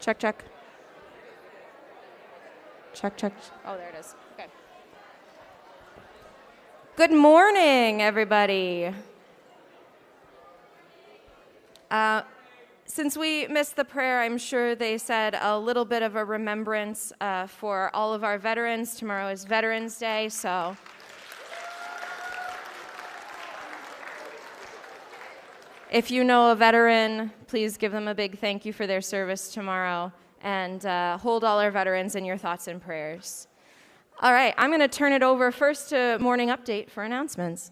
Check, check. Check, check. Oh, there it is. Okay. Good morning, everybody. Since we missed the prayer, I'm sure they said a little bit of a remembrance for all of our veterans. Tomorrow is Veterans Day, so if you know a veteran, please give them a big thank you for their service tomorrow, and hold all our veterans in your thoughts and prayers. All right, I'm going to turn it over first to Morning Update for announcements.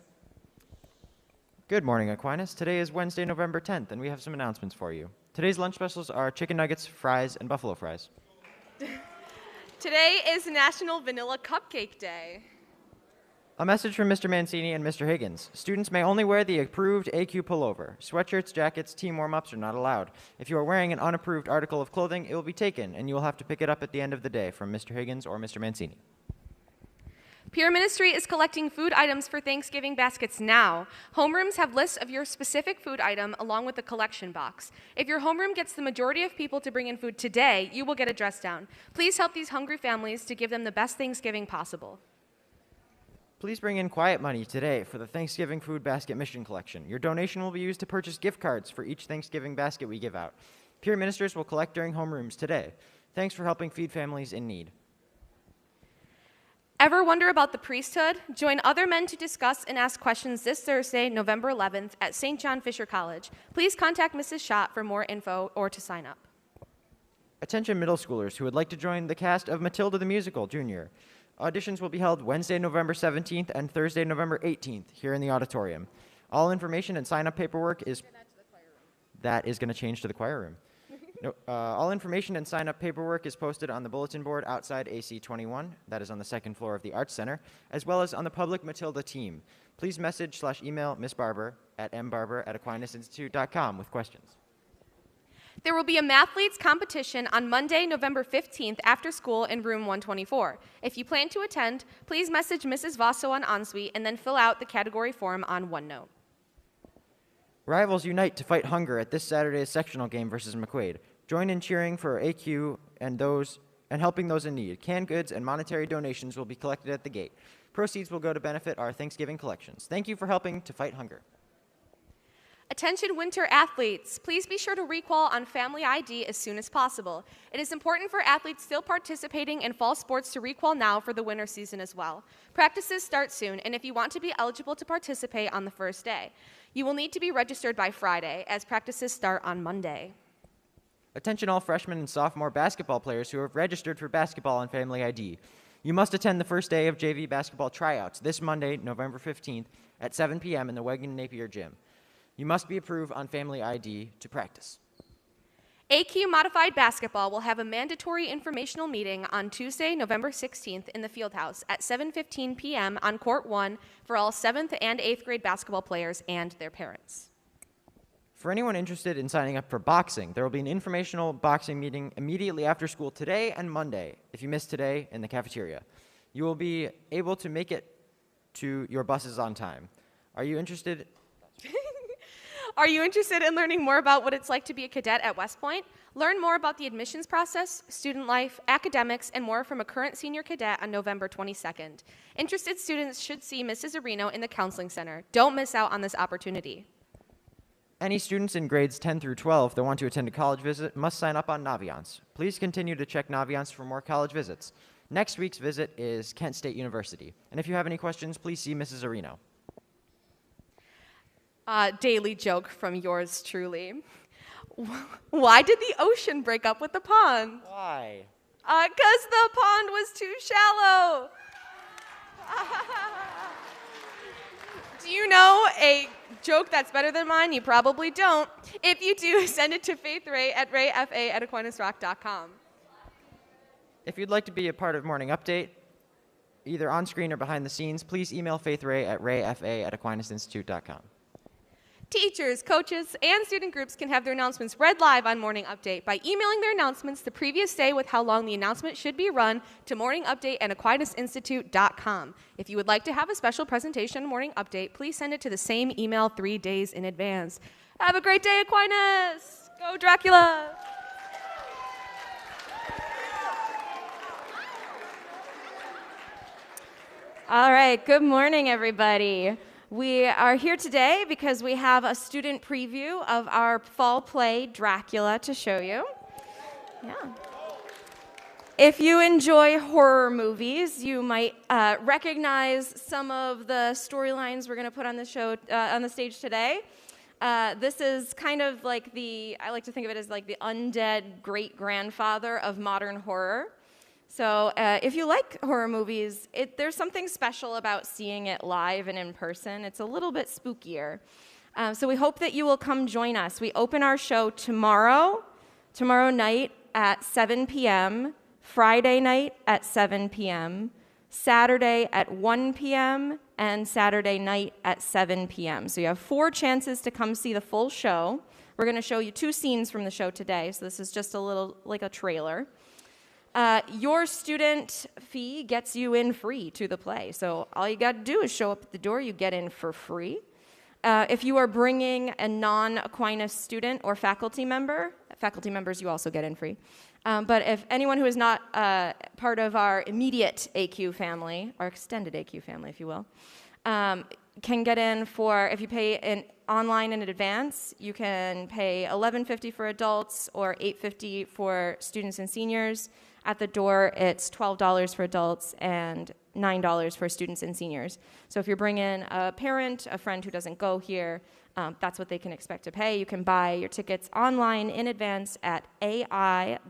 Good morning, Aquinas. Today is Wednesday, November 10th, and we have some announcements for you. Today's lunch specials are chicken nuggets, fries, and buffalo fries. Today is National Vanilla Cupcake Day. A message from Mr. Mancini and Mr. Higgins. Students may only wear the approved AQ pullover. Sweatshirts, jackets, team warm-ups are not allowed. If you are wearing an unapproved article of clothing, it will be taken, and you will have to pick it up at the end of the day from Mr. Higgins or Mr. Mancini. Peer Ministry is collecting food items for Thanksgiving baskets now. Homerooms have lists of your specific food item along with the collection box. If your homeroom gets the majority of people to bring in food today, you will get a dress down. Please help these hungry families to give them the best Thanksgiving possible. Please bring in quiet money today for the Thanksgiving Food Basket Mission Collection. Your donation will be used to purchase gift cards for each Thanksgiving basket we give out. Peer ministers will collect during homerooms today. Thanks for helping feed families in need. Ever wonder about the priesthood? Join other men to discuss and ask questions this Thursday, November 11th at St. John Fisher College. Please contact Mrs. Schott for more info or to sign up. Attention middle schoolers who would like to join the cast of Matilda the Musical, Junior. Auditions will be held Wednesday, November 17th and Thursday, November 18th here in the auditorium. All information and sign-up paperwork is... That is going to change to the choir room. All information and sign-up paperwork is posted on the bulletin board outside AC 21, that is on the second floor of the Arts Center, as well as on the Public Matilda team. Please message/email Miss Barber at mbarber@aquinas-institute.com with questions. There will be a Mathletes competition on Monday, November 15th after school in room 124. If you plan to attend, please message Mrs. Vaso on Ensuite and then fill out the category form on OneNote. Rivals unite to fight hunger at this Saturday's sectional game versus McQuaid. Join in cheering for AQ and helping those in need. Canned goods and monetary donations will be collected at the gate. Proceeds will go to benefit our Thanksgiving collections. Thank you for helping to fight hunger. Attention winter athletes, please be sure to requal on Family ID as soon as possible. It is important for athletes still participating in fall sports to requal now for the winter season as well. Practices start soon, and if you want to be eligible to participate on the first day, you will need to be registered by Friday, as practices start on Monday. Attention all freshmen and sophomore basketball players who have registered for basketball on Family ID. You must attend the first day of JV basketball tryouts this Monday, November 15th at 7 p.m. in the Wegan Napier Gym. You must be approved on Family ID to practice. AQ Modified Basketball will have a mandatory informational meeting on Tuesday, November 16th in the Fieldhouse at 7:15 p.m. on Court 1 for all 7th and 8th grade basketball players and their parents. For anyone interested in signing up for boxing, there will be an informational boxing meeting immediately after school today and Monday, if you miss today, in the cafeteria. You will be able to make it to your buses on time. Are you interested in learning more about what it's like to be a cadet at West Point? Learn more about the admissions process, student life, academics, and more from a current senior cadet on November 22nd. Interested students should see Mrs. Areno in the Counseling Center. Don't miss out on this opportunity. Any students in grades 10 through 12 that want to attend a college visit must sign up on Naviance. Please continue to check Naviance for more college visits. Next week's visit is Kent State University. And if you have any questions, please see Mrs. Areno. Daily joke from yours truly. Why did the ocean break up with the pond? Why? 'Cause the pond was too shallow. Do you know a joke that's better than mine? You probably don't. If you do, send it to faithray at rayfa@aquinasrock.com. If you'd like to be a part of Morning Update, either on screen or behind the scenes, please email faithray at rayfa@aquinas-institute.com. Teachers, coaches, and student groups can have their announcements read live on Morning Update by emailing their announcements the previous day with how long the announcement should be run to morningupdate@aquinas-institute.com. If you would like to have a special presentation on Morning Update, please send it to the same email 3 days in advance. Have a great day, Aquinas! Go Dracula! All right, good morning, everybody. We are here today because we have a student preview of our fall play, Dracula, to show you. Yeah. If you enjoy horror movies, you might recognize some of the storylines we're going to put on the show, on the stage today. This is kind of like I like to think of it as like the undead great-grandfather of modern horror. So if you like horror movies, there's something special about seeing it live and in person. It's a little bit spookier. So we hope that you will come join us. We open our show tomorrow night at 7 p.m., Friday night at 7 p.m., Saturday at 1 p.m., and Saturday night at 7 p.m. So you have 4 chances to come see the full show. We're going to show you 2 scenes from the show today, so this is just a little like a trailer. Your student fee gets you in free to the play. So all you got to do is show up at the door. You get in for free. If you are bringing a non-Aquinas student or faculty members you also get in free. But if anyone who is not part of our immediate AQ family, our extended AQ family, if you will, can get in for, if you pay online in advance, you can pay $11.50 for adults or $8.50 for students and seniors. At the door, it's $12 for adults and $9 for students and seniors. So if you're bringing a parent, a friend who doesn't go here, that's what they can expect to pay. You can buy your tickets online in advance at ai.booktix.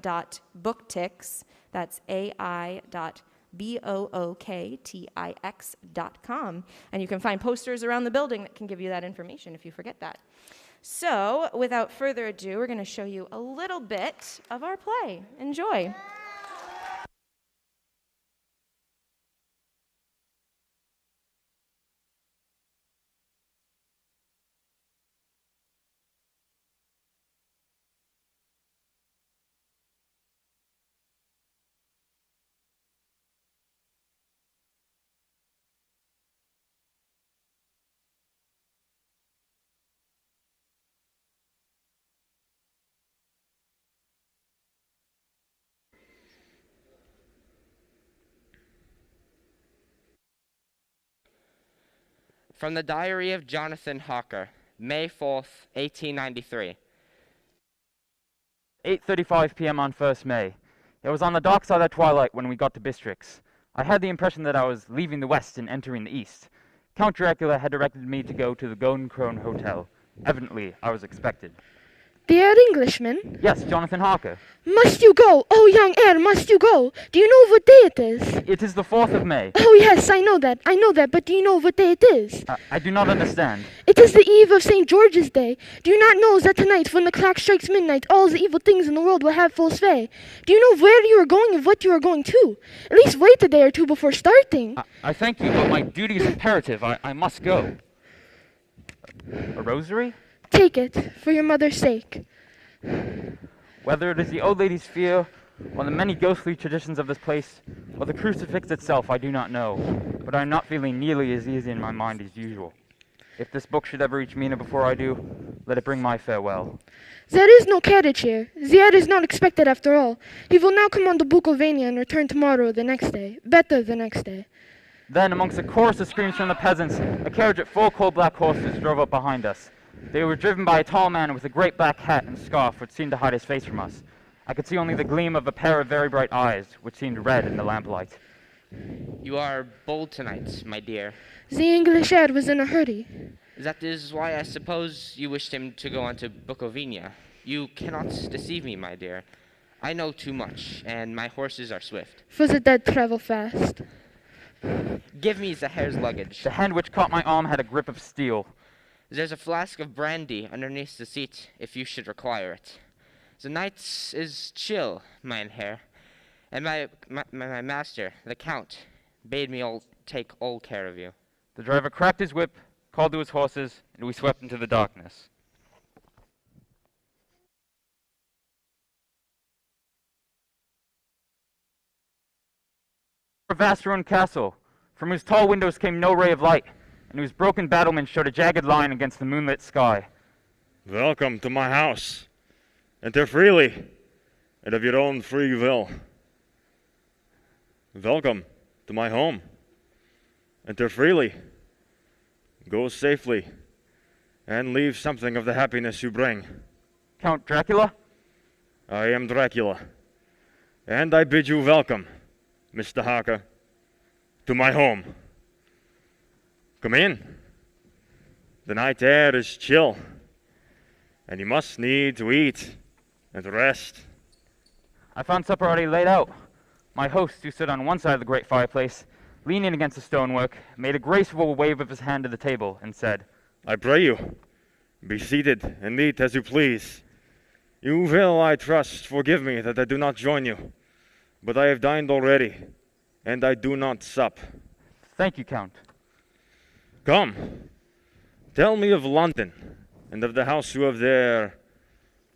That's ai.booktix.com. And you can find posters around the building that can give you that information if you forget that. So without further ado, we're going to show you a little bit of our play. Enjoy. From the Diary of Jonathan Hawker, May 4th, 1893. 8:35 p.m. on 1st May. It was on the dark side of twilight when we got to Bistrix. I had the impression that I was leaving the west and entering the east. Count Dracula had directed me to go to the Golden Crone Hotel. Evidently, I was expected. The Englishman? Yes, Jonathan Harker. Must you go? Oh, young Ed, must you go? Do you know what day it is? It is the 4th of May. Oh, yes, I know that, but do you know what day it is? I do not understand. It is the eve of St. George's Day. Do you not know that tonight, when the clock strikes midnight, all the evil things in the world will have full sway? Do you know where you are going and what you are going to? At least wait a day or two before starting. I thank you, but my duty is imperative. I must go. A rosary? Take it, for your mother's sake. Whether it is the old lady's fear, or the many ghostly traditions of this place, or the crucifix itself, I do not know. But I am not feeling nearly as easy in my mind as usual. If this book should ever reach Mina before I do, let it bring my farewell. There is no carriage here. The heir is not expected after all. He will now come on to Bukovania and return tomorrow or the next day. Better the next day. Then, amongst a chorus of screams from the peasants, a carriage at 4 coal-black horses drove up behind us. They were driven by a tall man with a great black hat and scarf which seemed to hide his face from us. I could see only the gleam of a pair of very bright eyes, which seemed red in the lamplight. You are bold tonight, my dear. The English heir was in a hurry. That is why I suppose you wished him to go on to Bukovina. You cannot deceive me, my dear. I know too much, and my horses are swift. For the dead travel fast. Give me the hare's luggage. The hand which caught my arm had a grip of steel. There's a flask of brandy underneath the seat, if you should require it. The night is chill, mein Herr, and my master, the Count, bade me take all care of you. The driver cracked his whip, called to his horses, and we swept into the darkness. A vast ruined castle, from whose tall windows came no ray of light, and whose broken battlements showed a jagged line against the moonlit sky. Welcome to my house. Enter freely, and of your own free will. Welcome to my home. Enter freely, go safely, and leave something of the happiness you bring. Count Dracula? I am Dracula, and I bid you welcome, Mr. Harker, to my home. Come in. The night air is chill, and you must need to eat and rest. I found supper already laid out. My host, who stood on one side of the great fireplace, leaning against the stonework, made a graceful wave of his hand to the table and said, I pray you, be seated and eat as you please. You will, I trust, forgive me that I do not join you, but I have dined already, and I do not sup. Thank you, Count. Come, tell me of London, and of the house you have there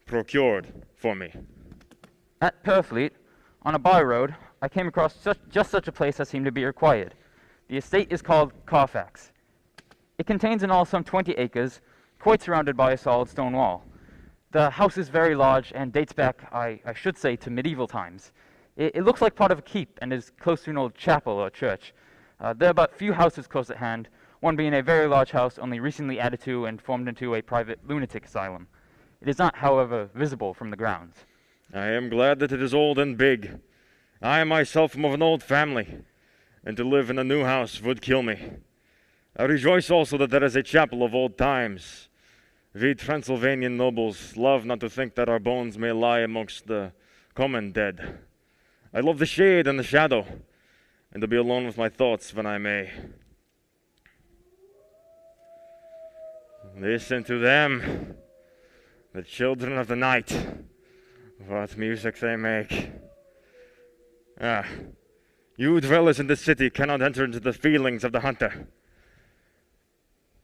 procured for me. At Purfleet, on a by-road, I came across just such a place as seemed to be required. The estate is called Carfax. It contains in all some 20 acres, quite surrounded by a solid stone wall. The house is very large and dates back, I should say, to medieval times. It looks like part of a keep and is close to an old chapel or church. There are but few houses close at hand, one being a very large house only recently added to and formed into a private lunatic asylum. It is not, however, visible from the grounds. I am glad that it is old and big. I myself am of an old family, and to live in a new house would kill me. I rejoice also that there is a chapel of old times. We Transylvanian nobles love not to think that our bones may lie amongst the common dead. I love the shade and the shadow, and to be alone with my thoughts when I may. Listen to them, the children of the night. What music they make. You dwellers in the city cannot enter into the feelings of the hunter.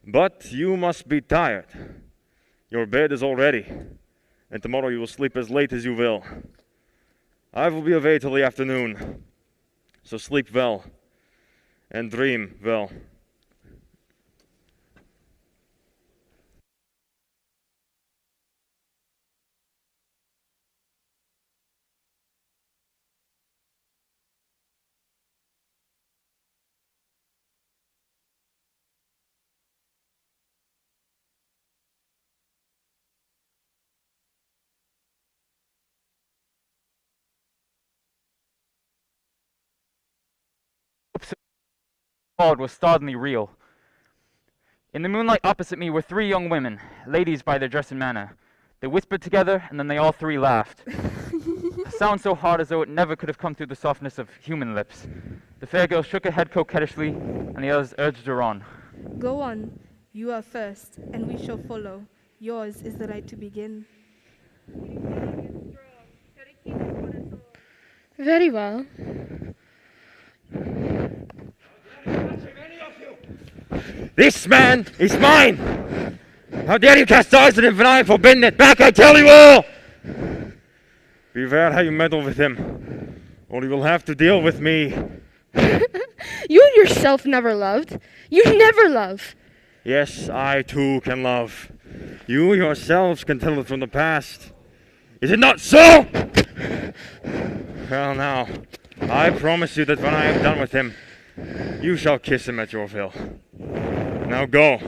But you must be tired. Your bed is all ready, and tomorrow you will sleep as late as you will. I will be away till the afternoon, so sleep well and dream well. Was startlingly real. In the moonlight opposite me were three young women, ladies by their dress and manner. They whispered together, and then they all three laughed. A sound so hard as though it never could have come through the softness of human lips. The fair girl shook her head coquettishly, and the others urged her on. Go on. You are first, and we shall follow. Yours is the right to begin. Very well. This man is mine! How dare you cast eyes on him when I have forbidden it? Back, I tell you all! Beware how you meddle with him, or you will have to deal with me. You yourself never loved. You never love. Yes, I too can love. You yourselves can tell it from the past. Is it not so? Well now, I promise you that when I am done with him, you shall kiss him at your will. Now go.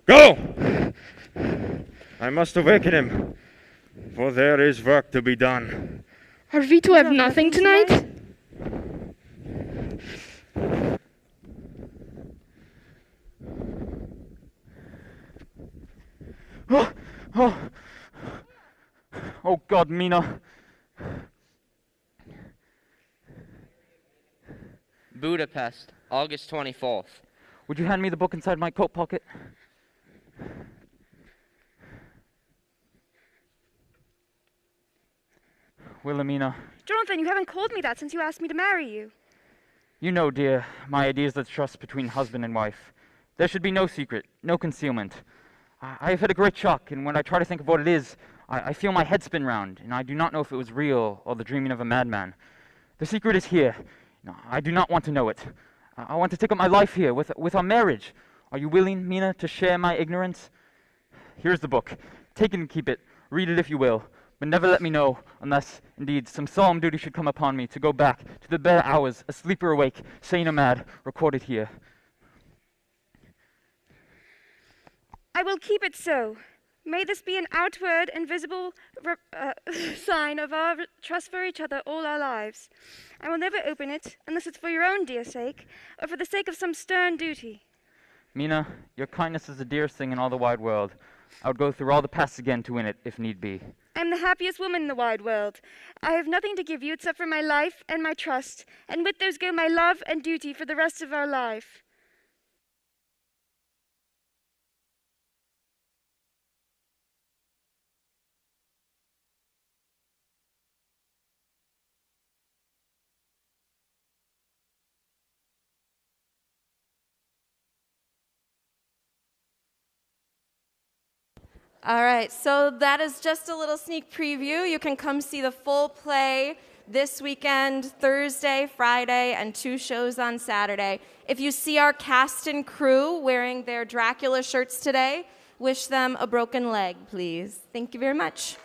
Go! I must awaken him, for there is work to be done. Are we to have nothing tonight? Oh God, Mina. Budapest, August 24th. Would you hand me the book inside my coat pocket? Wilhelmina. Jonathan, you haven't told me that since you asked me to marry you. You know, dear, my idea is the trust between husband and wife. There should be no secret, no concealment. I have had a great shock, and when I try to think of what it is, I feel my head spin round, and I do not know if it was real or the dreaming of a madman. The secret is here. No, I do not want to know it. I want to take up my life here with our marriage. Are you willing, Mina, to share my ignorance? Here's the book. Take it and keep it. Read it if you will. but never let me know, unless, indeed, some solemn duty should come upon me to go back to the bare hours, asleep or awake, sane or mad, recorded here. I will keep it so. May this be an outward and visible sign of our trust for each other all our lives. I will never open it, unless it's for your own dear sake, or for the sake of some stern duty. Mina, your kindness is the dearest thing in all the wide world. I would go through all the paths again to win it, if need be. I am the happiest woman in the wide world. I have nothing to give you except for my life and my trust, and with those go my love and duty for the rest of our life. All right, so that is just a little sneak preview. You can come see the full play this weekend, Thursday, Friday, and 2 shows on Saturday. If you see our cast and crew wearing their Dracula shirts today, wish them a broken leg, please. Thank you very much.